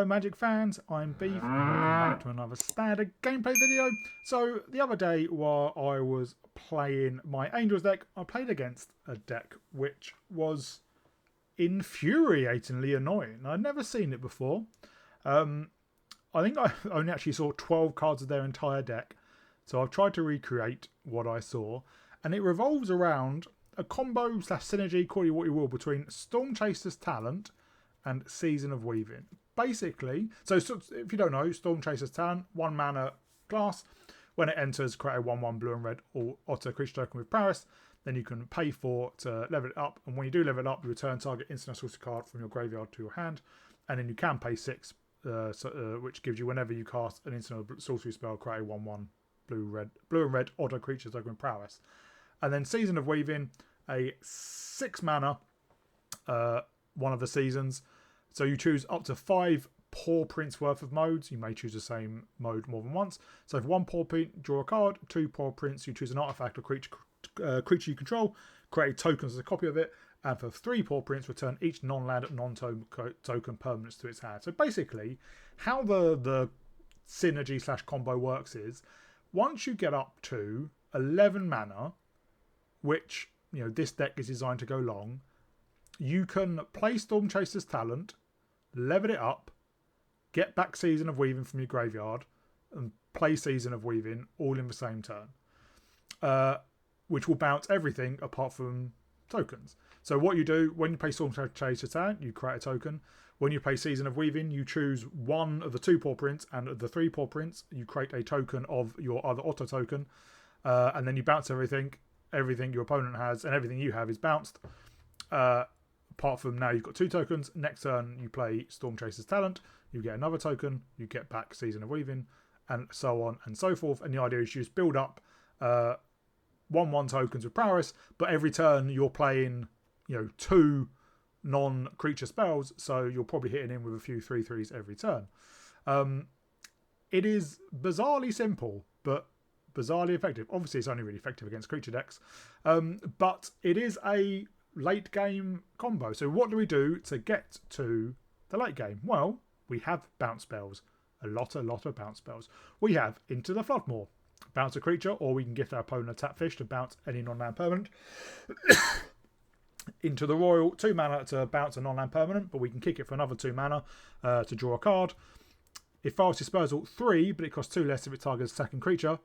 Hello Magic fans, I'm Beef and welcome back to another standard gameplay video. So the other day while I was playing my Angels deck, I played against a deck which was infuriatingly annoying. I'd never seen it before. I think I only actually saw 12 cards of their entire deck. So I've tried to recreate what I saw, and it revolves around a combo slash synergy, call it what you will, between Stormchaser's Talent and Season of Weaving. Basically, so if you don't know, Stormchaser's Talent, 1 mana class. When it enters, create a 1/1 blue and red or auto creature token with prowess. Then you can pay 4 to level it up, and when you do level it up, you return target instant sorcery card from your graveyard to your hand, and then you can pay 6, which gives you whenever you cast an instant sorcery spell, create a 1/1 blue and red auto creature token with prowess. And then Season of Weaving, a 6 mana, one of the seasons. So you choose up to 5 Paw Prints worth of modes. You may choose the same mode more than once. So for 1 Paw Print, draw a card. 2 Paw Prints, you choose an artifact or creature you control, create tokens as a copy of it. And for 3 Paw Prints, return each non-land, non-token permanence to its hand. So basically, how the synergy slash combo works is, once you get up to 11 mana, which, you know, this deck is designed to go long, you can play Stormchaser's Talent, level it up, get back Season of Weaving from your graveyard, and play Season of Weaving all in the same turn, which will bounce everything apart from tokens. So what you do, when you play Stormchaser's Talent, you create a token. When you play Season of Weaving, you choose one of the 2 Paw Prints, and of the 3 Paw Prints, you create a token of your other auto token, and then you bounce everything your opponent has, and everything you have is bounced. Apart from now, you've got 2 tokens. Next turn, you play Stormchaser's Talent. You get another token. You get back Season of Weaving, and so on and so forth. And the idea is you just build up 1/1 tokens with prowess. But every turn, you're playing, 2 non-creature spells. So you're probably hitting in with a few 3/3s every turn. It is bizarrely simple, but bizarrely effective. Obviously, it's only really effective against creature decks. But it is a late game combo. So what do we do to get to the late game? Well, we have bounce spells. A lot of bounce spells. We have Into the Floodmoor. Bounce a creature, or we can gift our opponent a tap fish to bounce any non-land permanent. Into the Royal, 2 mana to bounce a non-land permanent, but we can kick it for another 2 mana to draw a card. If Forest Dispersal, 3, but it costs 2 less if it targets a second creature,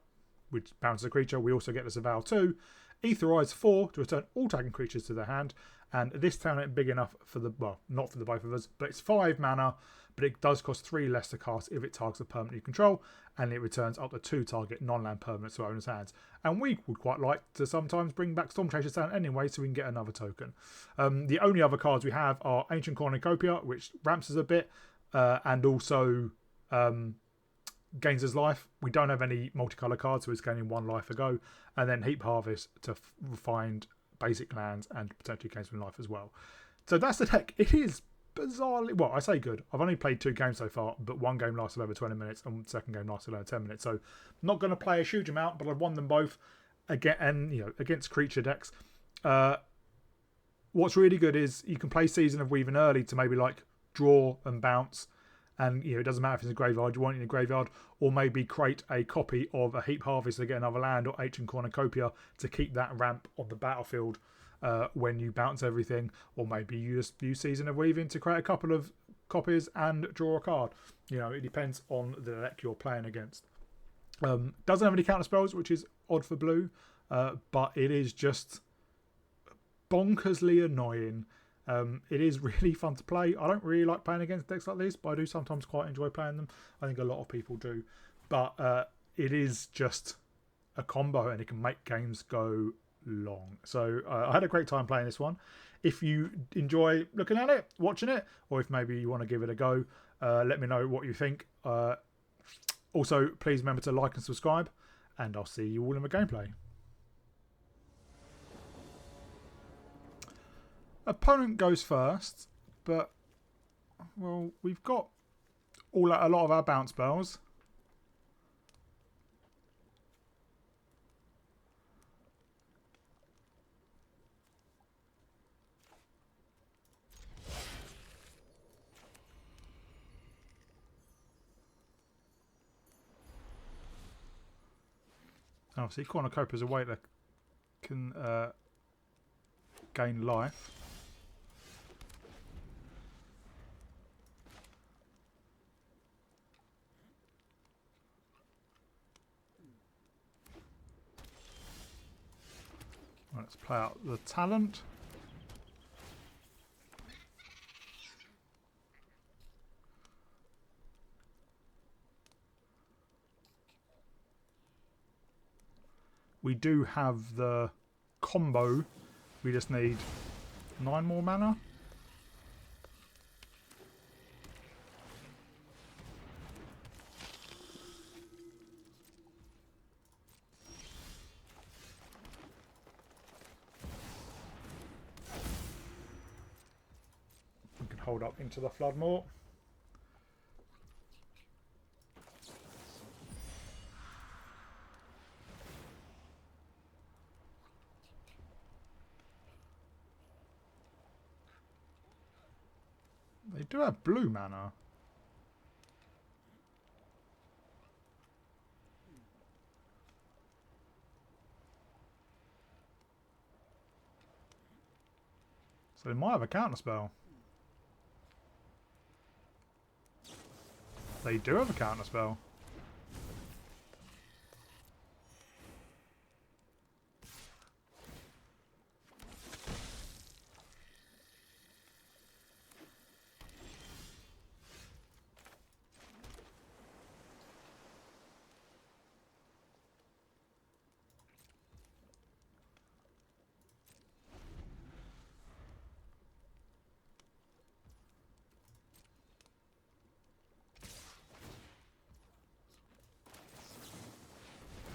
which bounces a creature. We also get the Disavow 2. Aetherize, 4 to return all tagging creatures to their hand, and this talent is big enough for the, well, not for the both of us, but it's 5 mana, but it does cost 3 less to cast if it targets a permanent you control, and it returns up to 2 target non-land permanents to our owner's hands. And we would quite like to sometimes bring back Stormchaser's Talent anyway, so we can get another token. The only other cards we have are Ancient Cornucopia, which ramps us a bit, and also gains us life. We don't have any multicolour cards, so it's gaining 1 life a go. And then Heap Harvest to find basic lands and potentially gain some life as well. So that's the deck. It is bizarrely, well, I say good. I've only played 2 games so far, but 1 game lasted over 20 minutes and the second game lasted over 10 minutes. So I'm not going to play a huge amount, but I've won them both against creature decks. What's really good is you can play Season of Weaving early to maybe like draw and bounce. And it doesn't matter if it's a graveyard, you want it in a graveyard, or maybe create a copy of a Heap Harvest to get another land, or Ancient Cornucopia to keep that ramp on the battlefield when you bounce everything, or maybe you just use Season of Weaving to create a couple of copies and draw a card. It depends on the deck you're playing against. Doesn't have any counter spells, which is odd for blue, but it is just bonkersly annoying. It is really fun to play. I don't really like playing against decks like this, but I do sometimes quite enjoy playing them. I think a lot of people do. But it is just a combo, and it can make games go long. So I had a great time playing this one. If you enjoy looking at it, watching it, or if maybe you want to give it a go, let me know what you think. Also, please remember to like and subscribe, and I'll see you all in the gameplay. Opponent goes first, but, well, we've got a lot of our bounce spells. Obviously, cornucopia is a way that can gain life. Right, let's play out the talent. We do have the combo. We just need 9 more mana. We can hold up into the flood more. They do have blue mana. So they might have a counter spell. They do have a counter spell.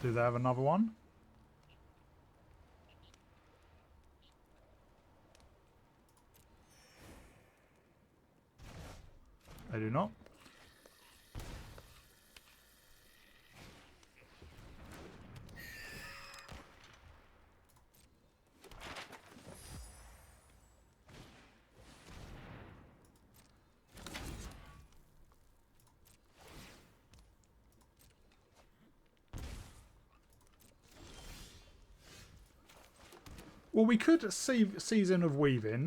Do they have another one? They do not. Well, we could see Season of Weaving.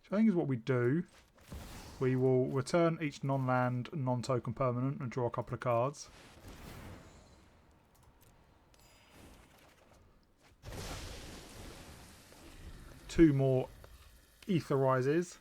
Which I think is what we do. We will return each non-land, non-token permanent and draw a couple of cards. Two more Aetherizes.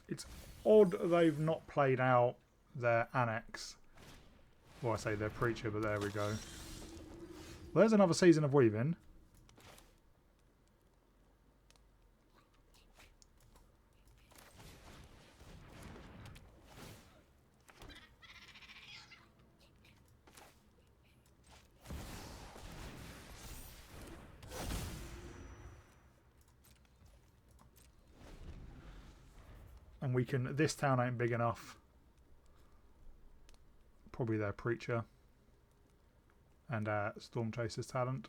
It's odd they've not played out their Annex. Well, I say their Preacher, but there we go. Well, there's another Season of Weaving. And we can... This town ain't big enough. Probably their Preacher. And Stormchaser's talent.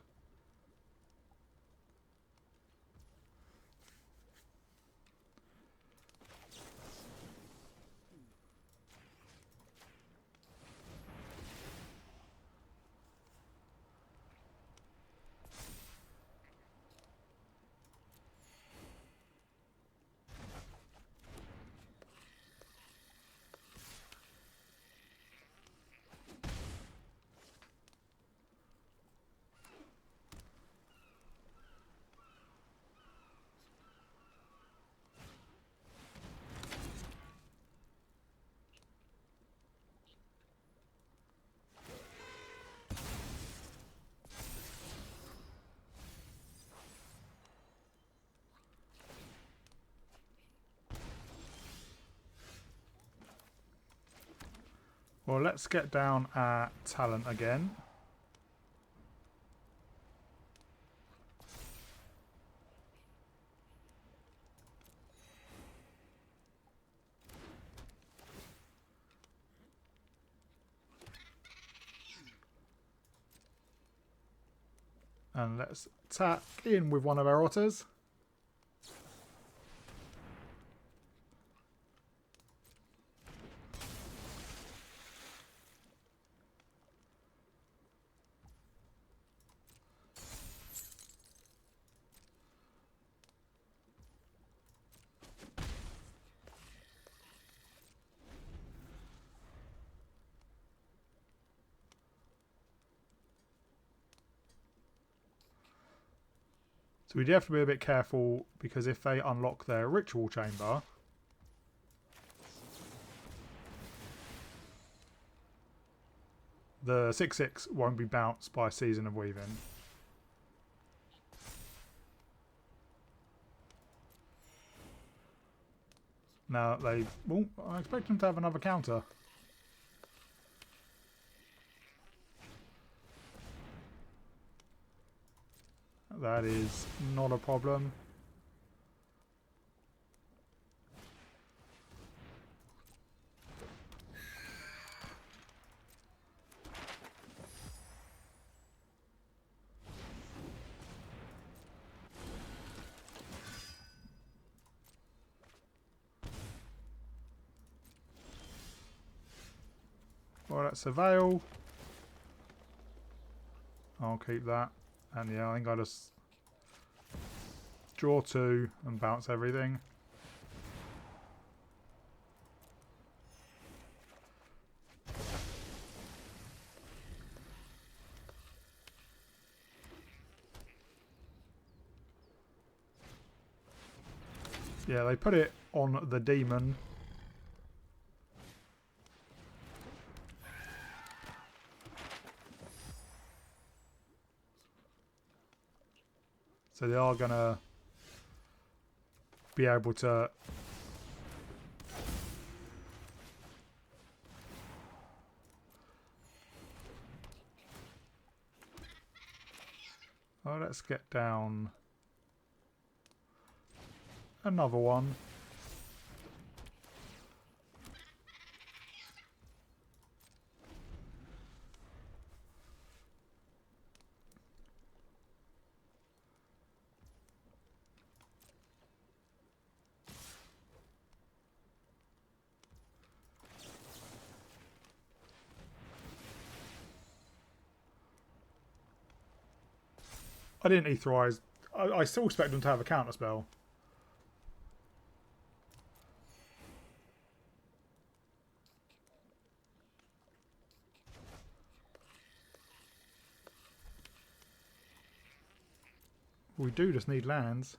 Well, let's get down our talent again. And let's attack in with one of our otters. So we do have to be a bit careful, because if they unlock their ritual chamber, the 6/6 won't be bounced by Season of Weaving. Now they... Well, I expect them to have another counter. That is not a problem. Well, that's Surveil. I'll keep that. And yeah, I think I just draw 2 and bounce everything. Yeah, they put it on the demon. So they are going to be able to oh, let's get down another one. I didn't etherize. I still expect them to have a counter spell. We do just need lands.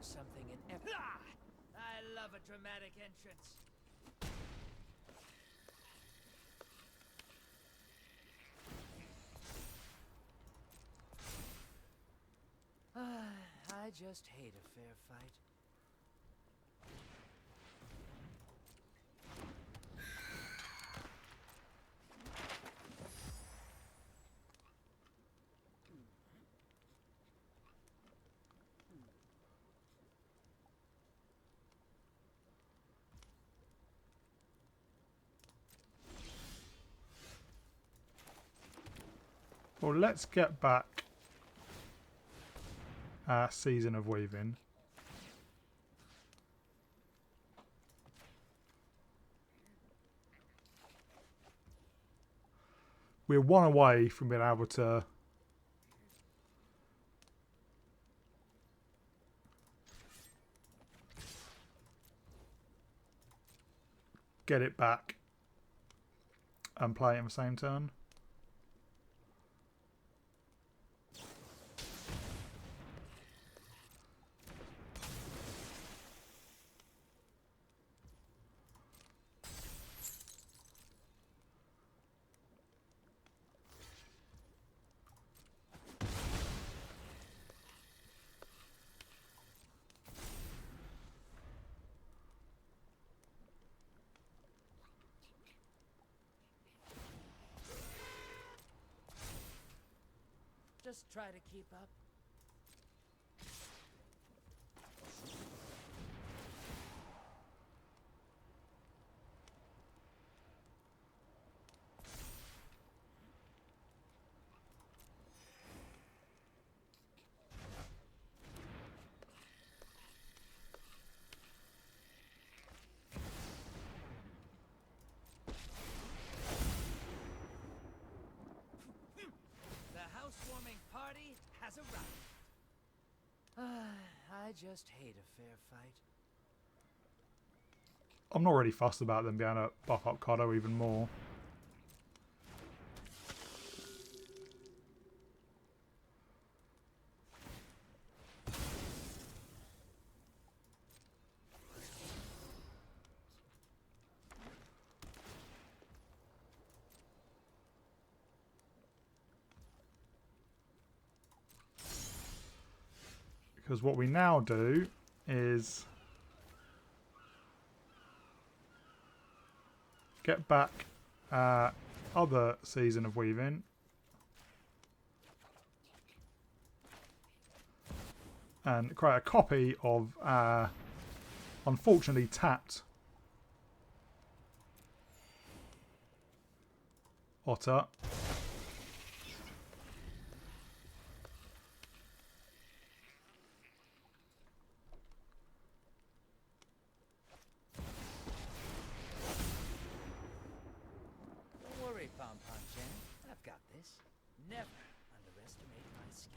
Something in I love a dramatic entrance. I just hate a fair fight. Well, let's get back our Season of Weaving. We're one away from being able to get it back and play it in the same turn. Just try to keep up. Housewarming party has arrived. I just hate a fair fight. I'm not really fussed about them being able to buff up Cardo even more. Because what we now do is get back other season of Weaving and create a copy of unfortunately tapped Otter. I've got this. Never underestimate my skills.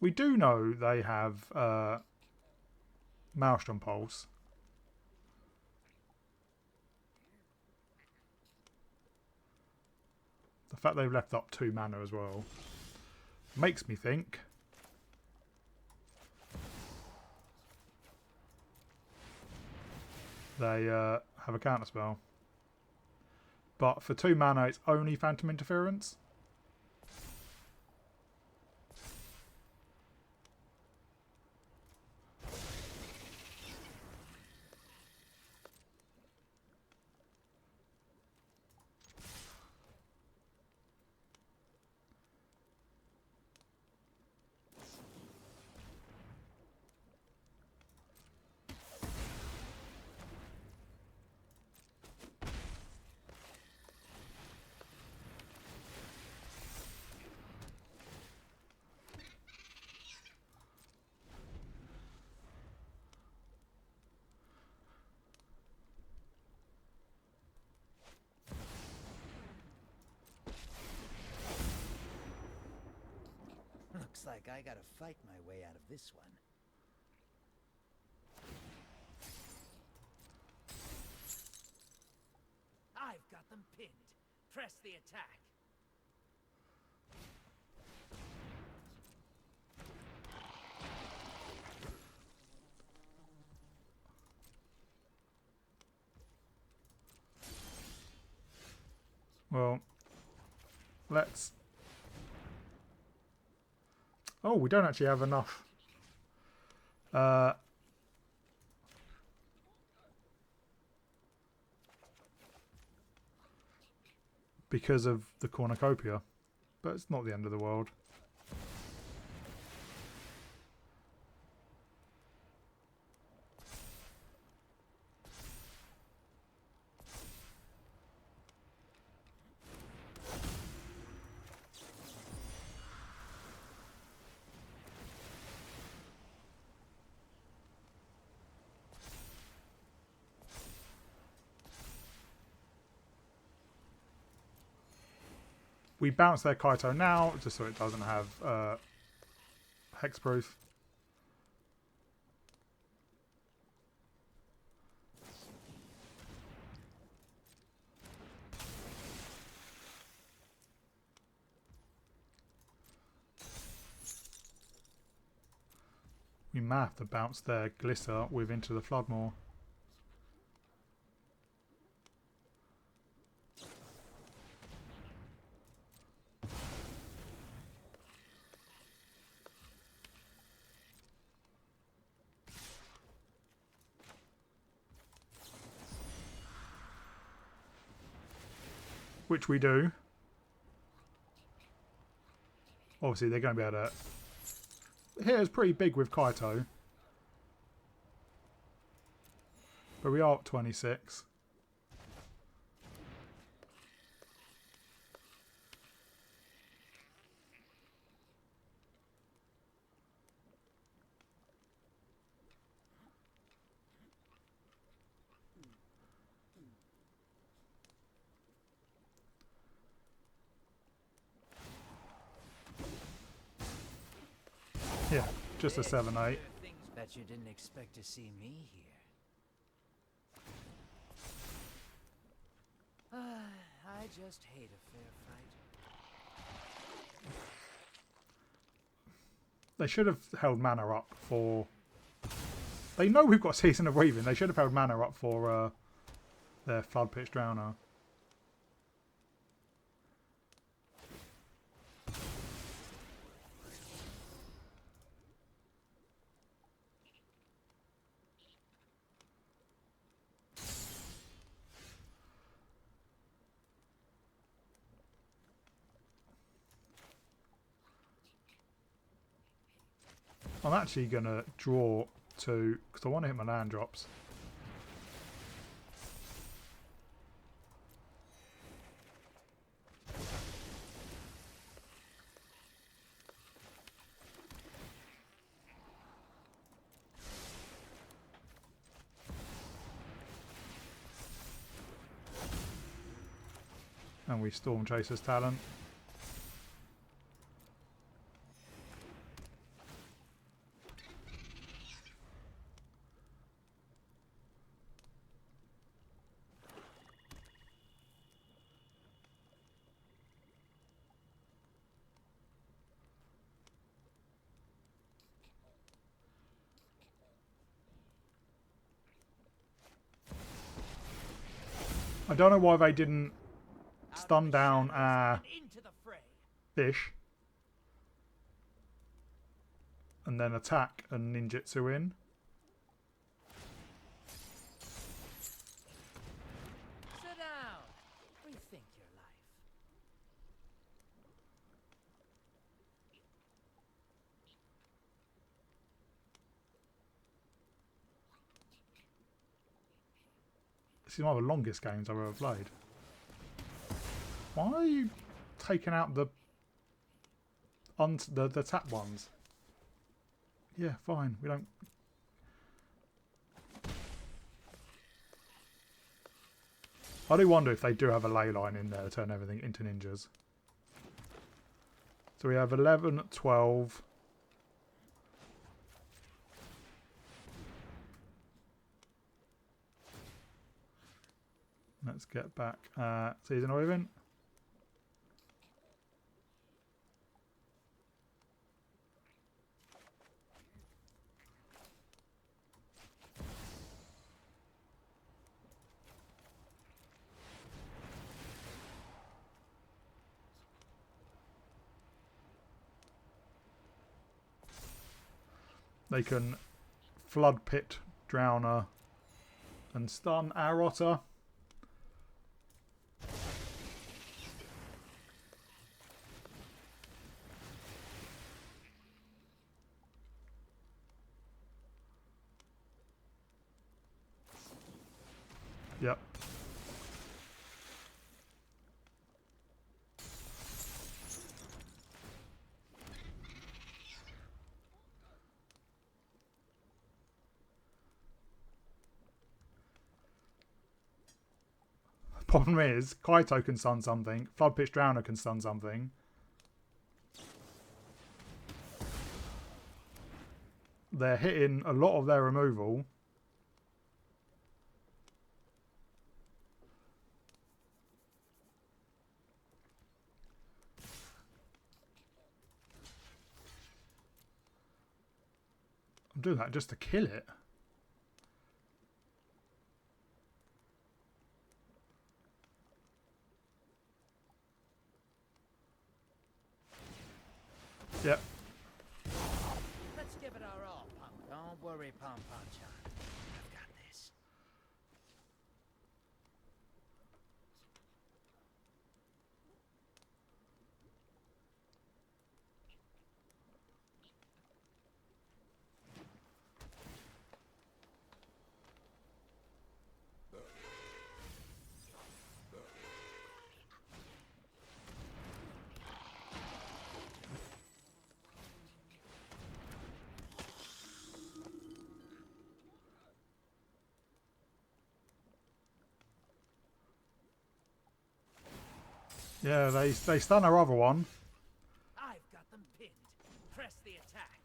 We do know they have Maelstrom Pulse. The fact they've left up 2 mana as well makes me think they have a counterspell. But for 2 mana, it's only Phantom Interference. Looks like I gotta fight my way out of this one. I've got them pinned. Press the attack. Well, let's... Oh, we don't actually have enough. Because of the cornucopia. But it's not the end of the world. We bounce their Kaito now, just so it doesn't have hexproof. We may have to bounce their Glitter with Into the Floodmoor. Which we do. Obviously, they're going to be able to hit us pretty big with Kaito. But we are up 26. Yeah, just a 7-8. Bet you didn't expect to see me here. I just hate a fair fight. They should have held mana up for... They know we've got Season of Weaving. They should have held mana up for their Flood Pitch Drowner. I'm actually going to draw 2 because I want to hit my land drops. And we Stormchaser's talent. I don't know why they didn't stun down our fish and then attack and ninjutsu in. Sit down. Rethink your life. This is one of the longest games I've ever played. Why are you taking out the tap ones? Yeah, fine. We don't... I do wonder if they do have a ley line in there to turn everything into ninjas. So we have 11, 12... Let's get back. Season of Weaving. They can Flood Pit Drowner and stun our otter. Yep. Problem is, Kaito can stun something, Flood Pitch Drowner can stun something. They're hitting a lot of their removal. I'm doing that just to kill it. Yep. Let's give it our all, Pump. Don't worry, Pom Pom Chan. I've got this. Yeah, they stun our other one. I've got them pinned. Press the attack.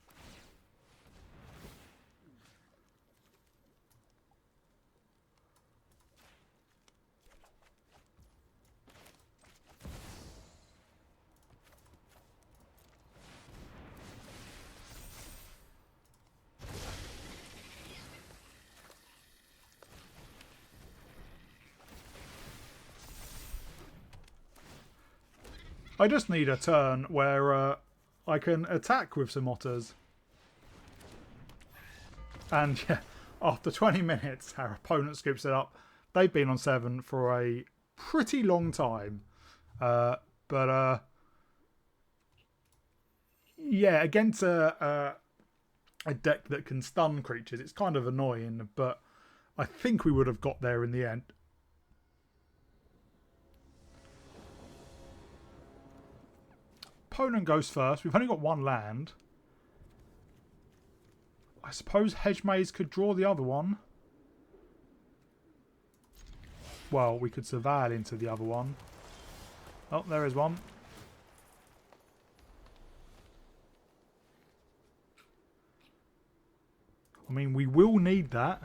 I just need a turn where I can attack with some otters. And yeah, after 20 minutes, our opponent scoops it up. They've been on 7 for a pretty long time. But yeah, against a deck that can stun creatures, it's kind of annoying. But I think we would have got there in the end. Opponent goes first. We've only got one land. I suppose Hedge Maze could draw the other one. Well, we could surveil into the other one. Oh, there is one. I mean, we will need that.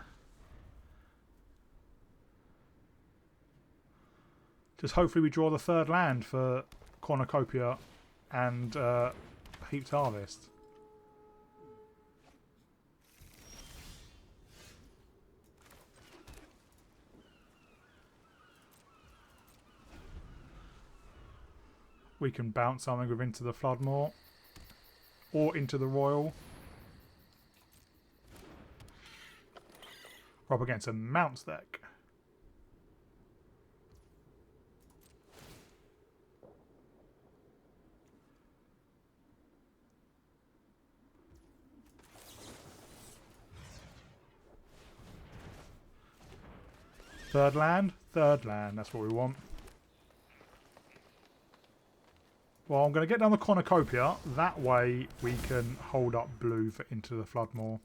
Just hopefully we draw the third land for Cornucopia and Heaped Harvest. We can bounce something with Into the Floodmoor or Into the Royal. We're up against a Mounts deck. Third land, that's what we want. Well, I'm going to get down the Cornucopia. That way we can hold up blue for Into the Floodmoor.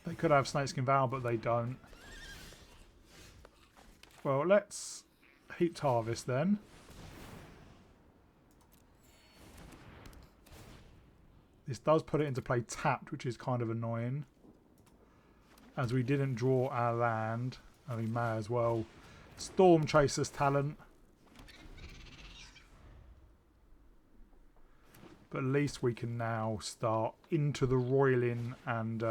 They could have Snakeskin Vow, but they don't. Well, let's Heaped Harvest then. This does put it into play tapped, which is kind of annoying. As we didn't draw our land, and we may as well. Stormchaser's talent. But at least we can now start Into the Roiling and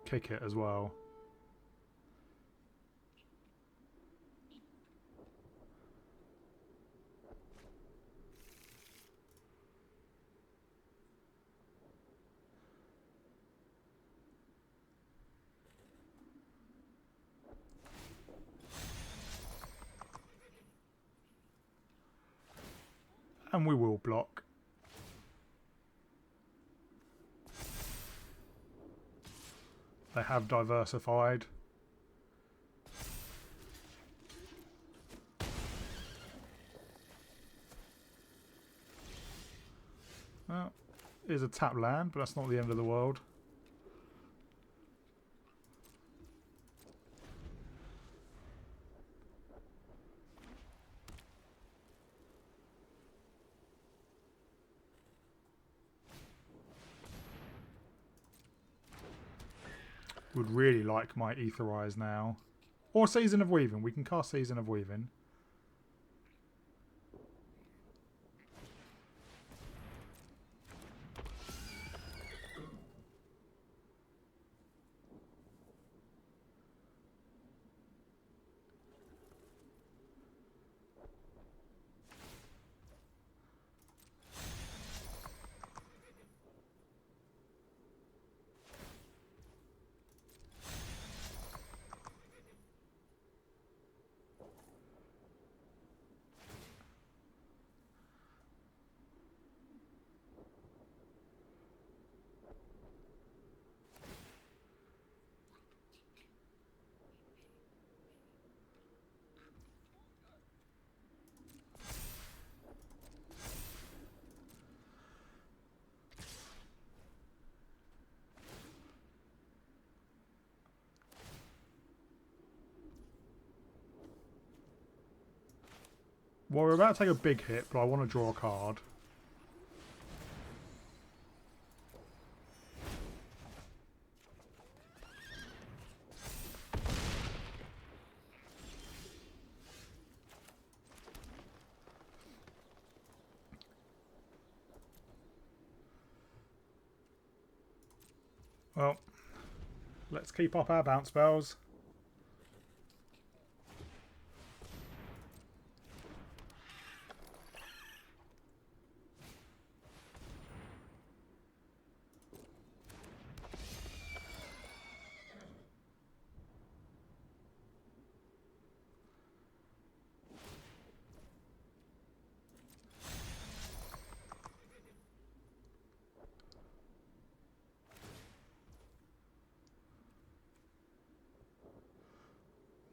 kick it as well. And we will block. They have diversified. Well, here's a tap land, but that's not the end of the world. Would really like my Aetherize now. Or Season of Weaving. We can cast Season of Weaving. Well, we're about to take a big hit, but I want to draw a card. Well, let's keep up our bounce spells.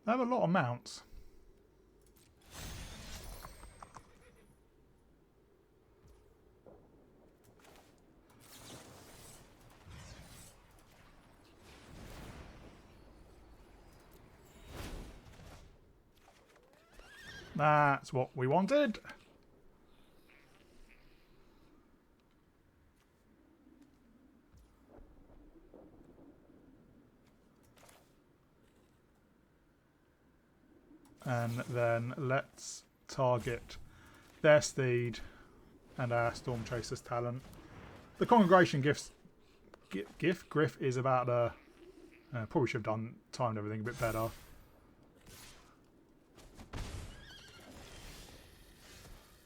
They have a lot of mounts. That's what we wanted. And then let's target their steed and our Stormchaser's talent. The Congregation Griff is about the... probably should have timed everything a bit better.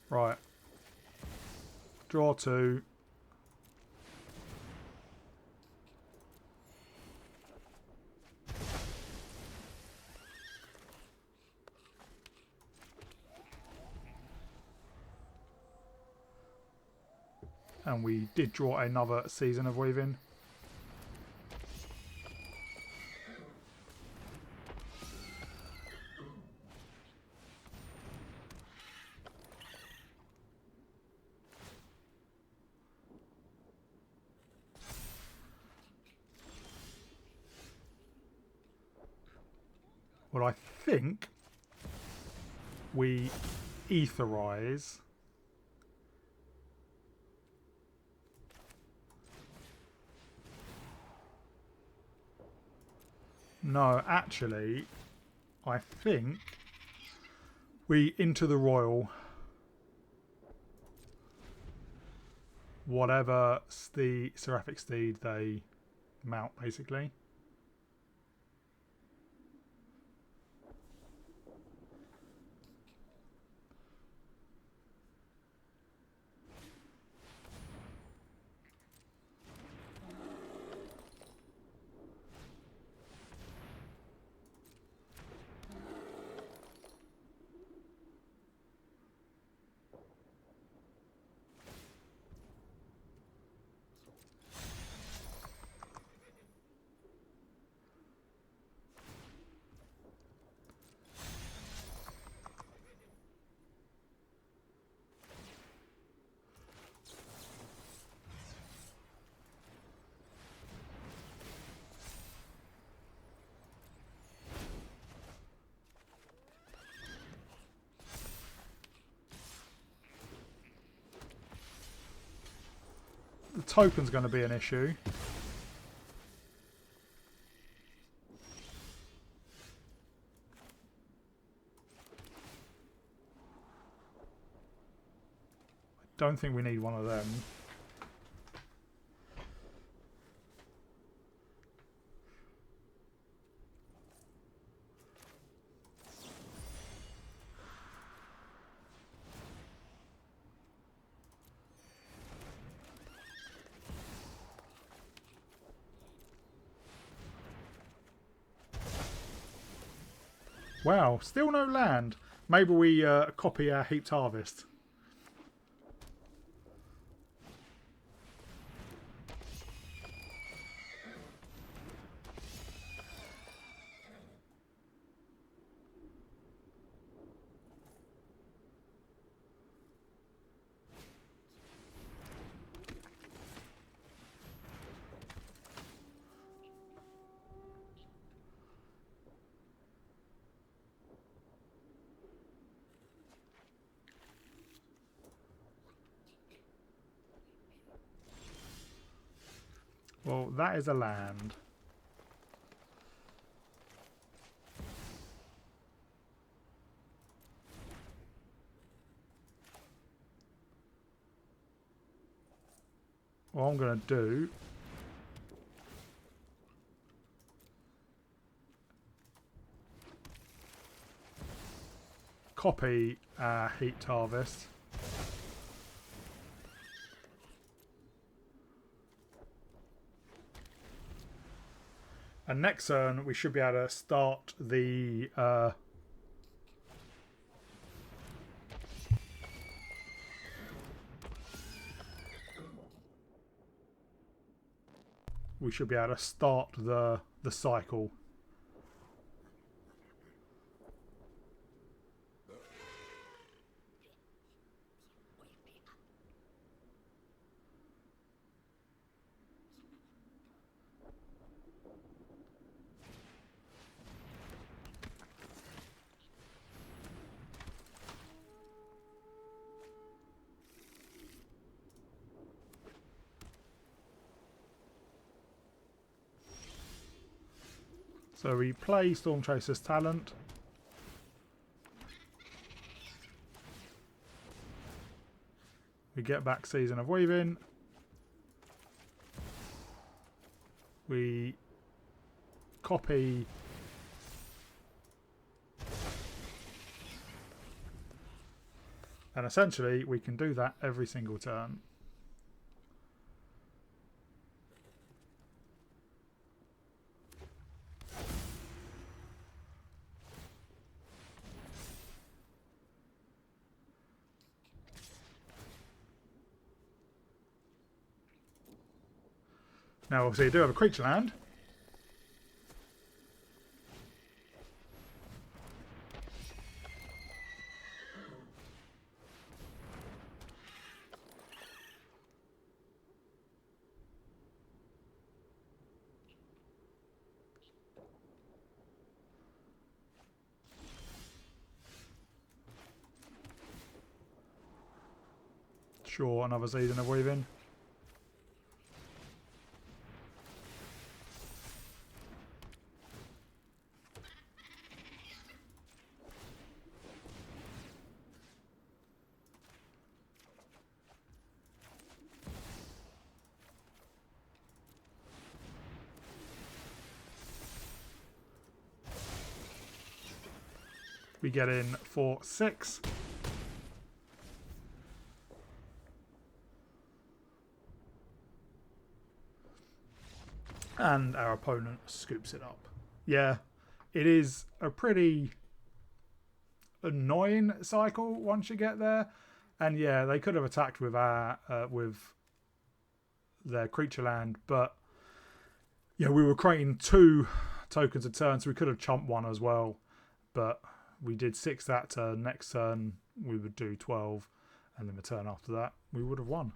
Right. Draw 2. And we did draw another Season of Weaving. Well, I think we etherize. No, actually, I think we into the Royal. Whatever the Seraphic Steed they mount, basically. The token's going to be an issue. I don't think we need one of them. Wow, still no land. Maybe we copy our heaped harvest. Well, that is a land. What I'm going to do copy Heat Harvest. And next turn we should be able to start the the cycle. So we play Stormchaser's talent. We get back Season of Weaving. We copy and essentially we can do that every single turn. Now obviously you do have a creature land. Sure, another Season of Weaving. We get in for 6. And our opponent scoops it up. Yeah, it is a pretty annoying cycle once you get there. And yeah, they could have attacked with our with their creature land, but yeah, we were creating 2 tokens a turn, so we could have chumped one as well. But we did 6 that turn. Next turn we would do 12, and then the turn after that we would have won.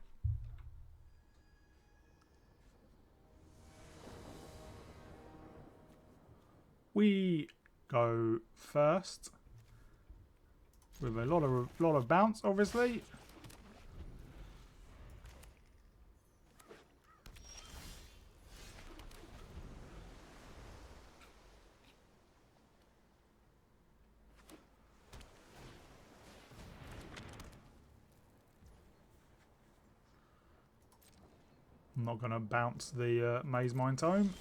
We go first with a lot of bounce, obviously. I'm not going to bounce the Maze Mine Tome.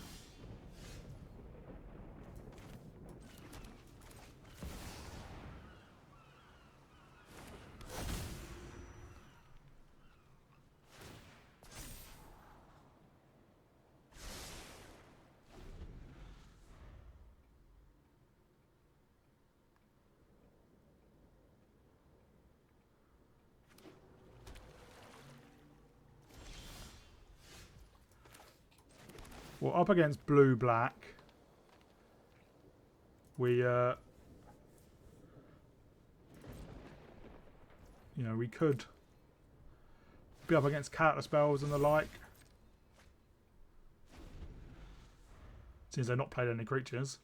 Well, up against blue-black, we, you know, we could be up against counter spells and the like. Since they've not played any creatures.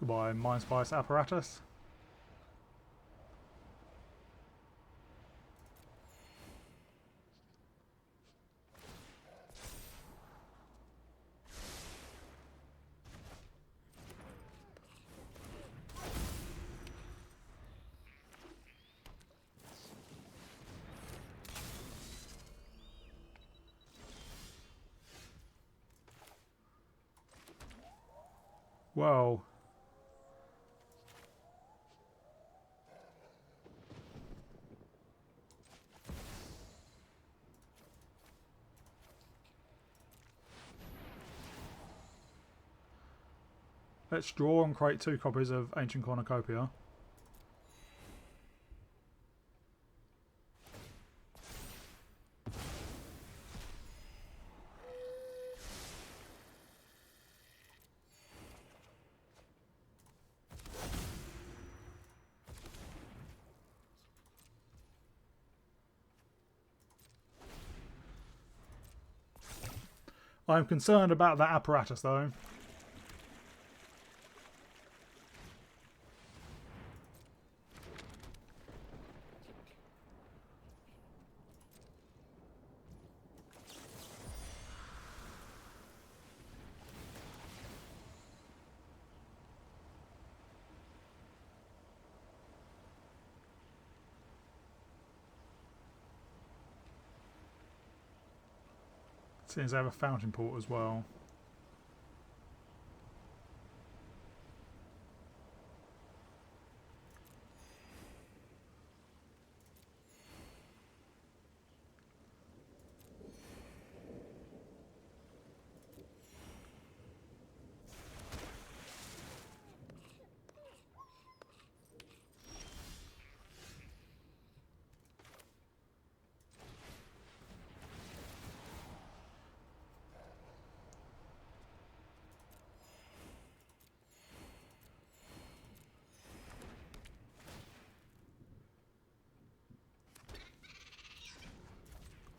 Goodbye, Mind Spice apparatus. Whoa. Let's draw and create 2 copies of Ancient Cornucopia. I'm concerned about that apparatus though. Seems they have a fountain port as well.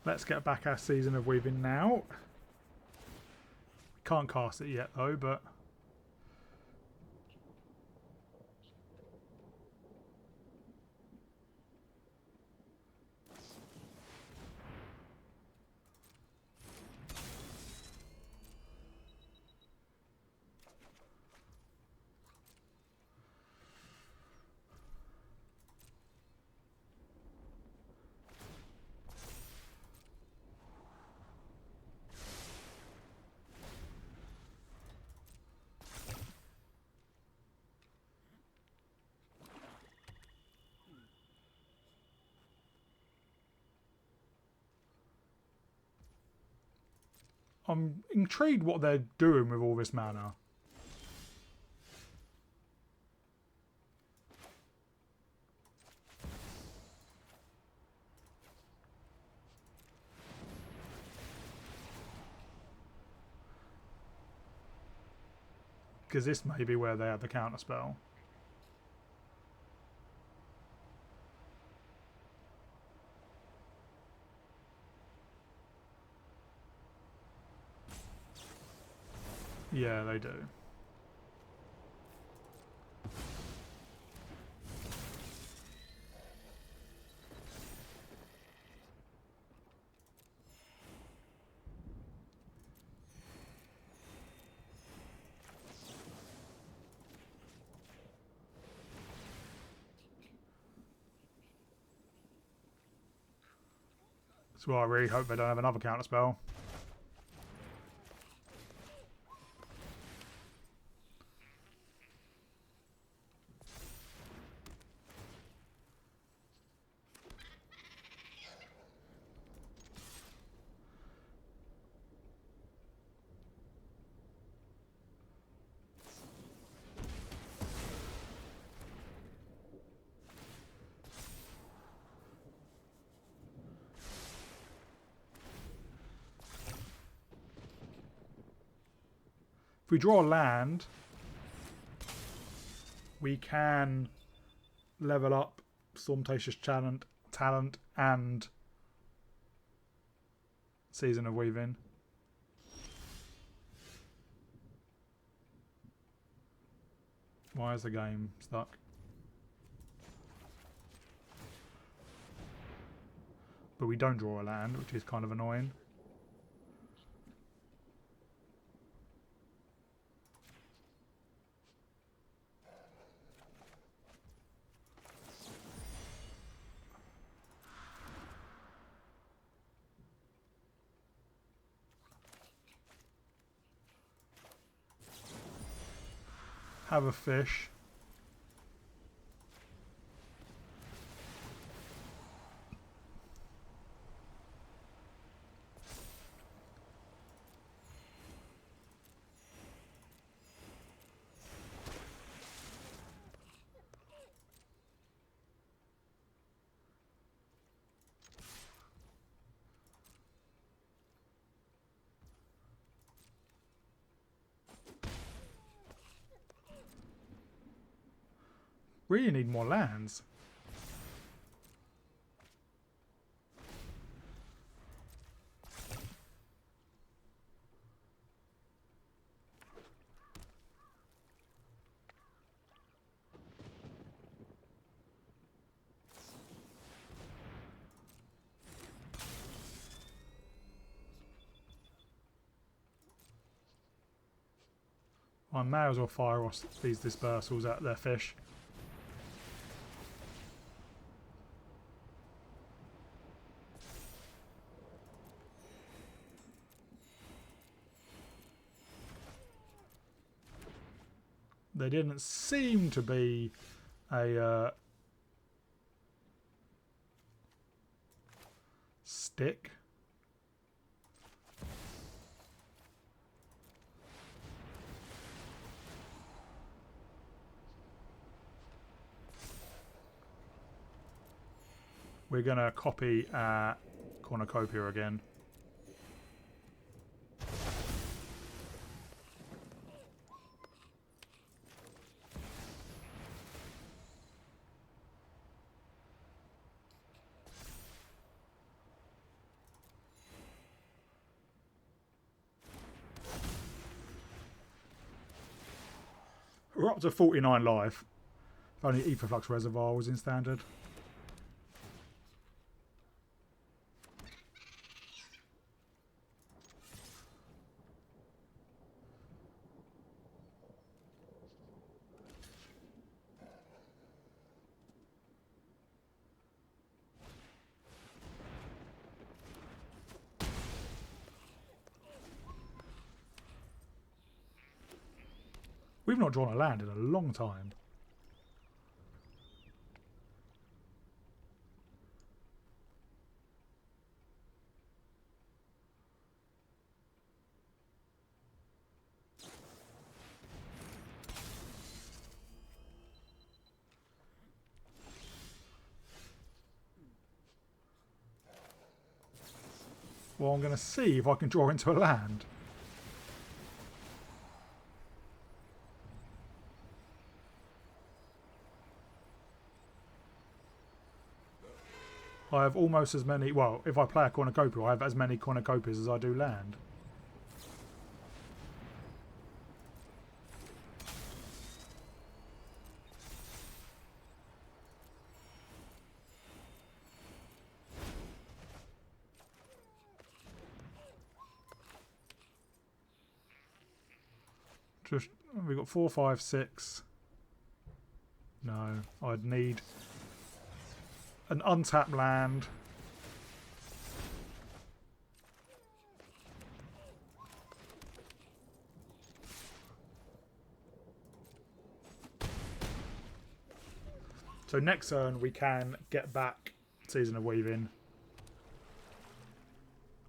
Let's get back our Season of Weaving now. Can't cast it yet though, but I'm intrigued what they're doing with all this mana. Because this may be where they have the counter spell. Yeah, they do. So I really hope they don't have another counter spell. If we draw a land, we can level up Stormchaser's talent and Season of Weaving. Why is the game stuck? But we don't draw a land, which is kind of annoying. Have a fish. Really need more lands. I may as well fire off these dispersals at their fish. There didn't seem to be a stick. We're going to copy our cornucopia again. We're up to 49 live. If only Etherflux Reservoir was in standard. We've not drawn a land in a long time. Well, I'm going to see if I can draw into a land. I have almost as many... Well, if I play a cornucopia, I have as many cornucopias as I do land. Just... We've got 4, 5, 6... No, I'd need an untapped land. So next turn we can get back Season of Weaving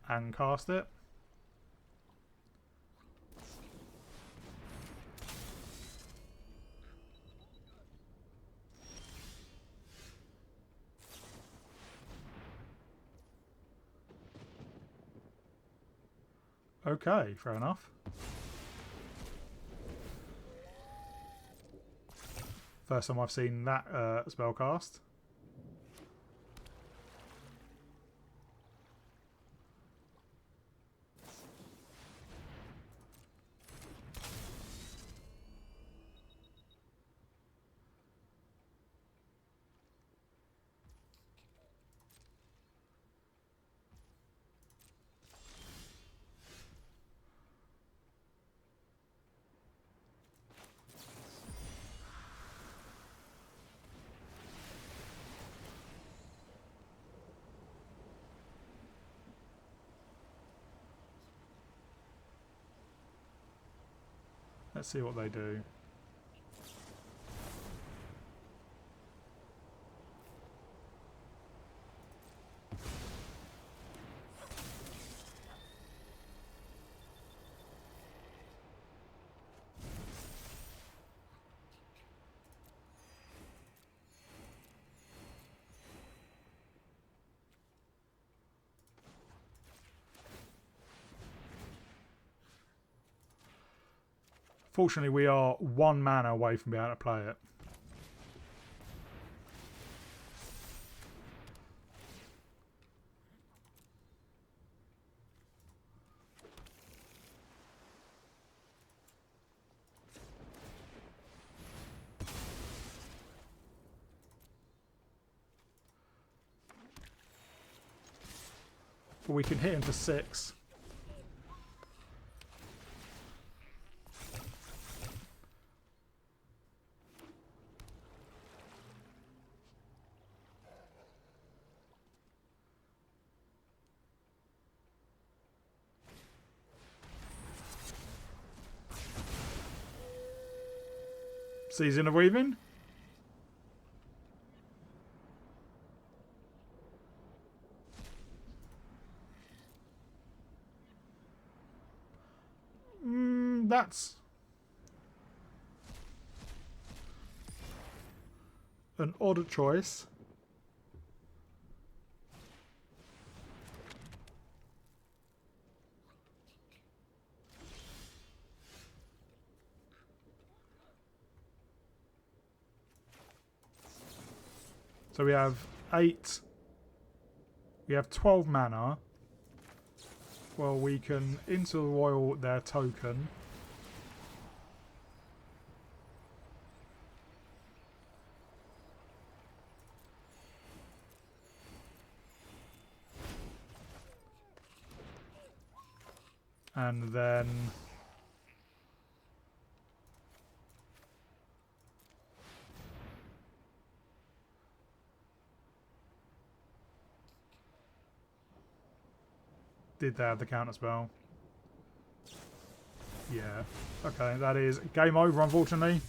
and cast it. Okay, fair enough. First time I've seen that spell cast. Let's see what they do. Fortunately, we are 1 mana away from being able to play it. But we can hit him for 6. Season of Weaving. That's an odd choice. So we have 8. We have 12 mana. Well, we can into the royal their token. And then did they have the counter spell? Yeah. Okay, that is game over, unfortunately.